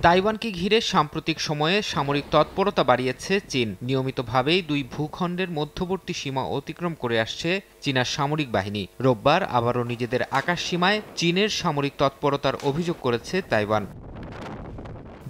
তাইওয়ানকে ঘিরে সাম্প্রতিক সময়ে সামরিক তৎপরতা বাড়িয়েছে চীন। নিয়মিতভাবেই দুই ভূখণ্ডের মধ্যবর্তী সীমা অতিক্রম করে আসছে চীনা সামরিক বাহিনী। রোববার আবারও নিজেদের আকাশ সীমায় চীনের সামরিক তৎপরতার অভিযোগ করেছে তাইওয়ান।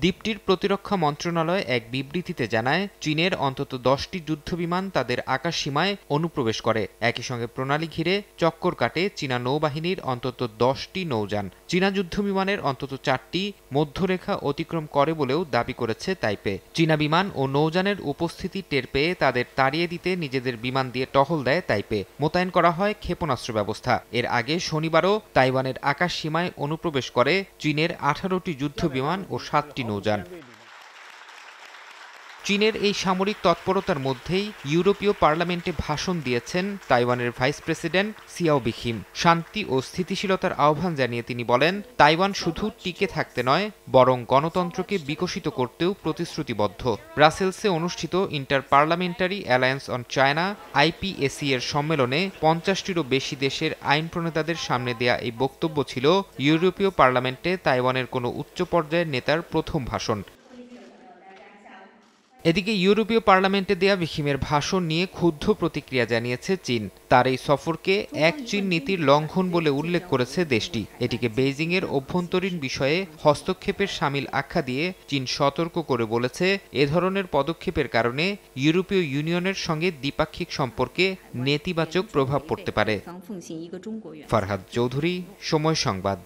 দ্বীপটির প্রতিরক্ষা মন্ত্রণালয় এক বিবৃতিতে জানায়, চীনের অন্তত 10টি যুদ্ধবিমান তাদের আকাশসীমায় অনুপ্রবেশ করে। একই সঙ্গে প্রণালী ঘিরে চক্কর কাটে চীনা নৌবাহিনীর অন্তত 10টি নৌযান। চীনা যুদ্ধবিমানের অন্তত 4টি মধ্যরেখা অতিক্রম করে বলেও দাবি করেছে তাইপে। চীনা বিমান ও নৌযানের উপস্থিতি টের পেয়ে তাদের তাড়িয়ে দিতে নিজেদের বিমান দিয়ে টহল দেয় তাইপে। মোতায়েন করা হয় ক্ষেপণাস্ত্র ব্যবস্থা। এর আগে শনিবারও তাইওয়ানের আকাশসীমায় অনুপ্রবেশ করে চীনের 18টি যুদ্ধবিমান ও 7টি নৌযান। চীনের এই সামরিক তৎপরতার মধ্যেই ইউরোপীয় পার্লামেন্টে ভাষণ দিয়েছেন তাইওয়ানের ভাইস প্রেসিডেন্ট সিয়াও বিখিম। শান্তি ও স্থিতিশীলতার আহ্বান জানিয়ে তিনি বলেন, তাইওয়ান শুধু টিকে থাকতে নয়, বরং গণতন্ত্রকে বিকশিত করতেও প্রতিশ্রুতিবদ্ধ। ব্রাসেলসে অনুষ্ঠিত inter parliamentary alliance on China IPAC এর সম্মেলনে 50টিরও বেশি দেশের আইন প্রণেতাদের সামনে দেয়া এই বক্তব্য ছিল ইউরোপীয় পার্লামেন্টে তাইওয়ানের কোনো উচ্চ পর্যায়ের নেতার প্রথম ভাষণ। এদিকে ইউরোপীয় পার্লামেন্টে দেয়া বিখিমের ভাষণ নিয়ে ক্ষুব্ধ প্রতিক্রিয়া জানিয়েছে চীন। তার এই সফরকে এক চীন নীতির লঙ্ঘন বলে উল্লেখ করেছে দেশটি। এটিকে বেইজিংয়ের অভ্যন্তরীণ বিষয়ে হস্তক্ষেপের শামিল আখ্যা দিয়ে চীন সতর্ক করে বলেছে, এ ধরনের পদক্ষেপের কারণে ইউরোপীয় ইউনিয়নের সঙ্গে দ্বিপাক্ষিক সম্পর্কে নেতিবাচক প্রভাব পড়তে পারে। ফারহাদ চৌধুরী, সময় সংবাদ।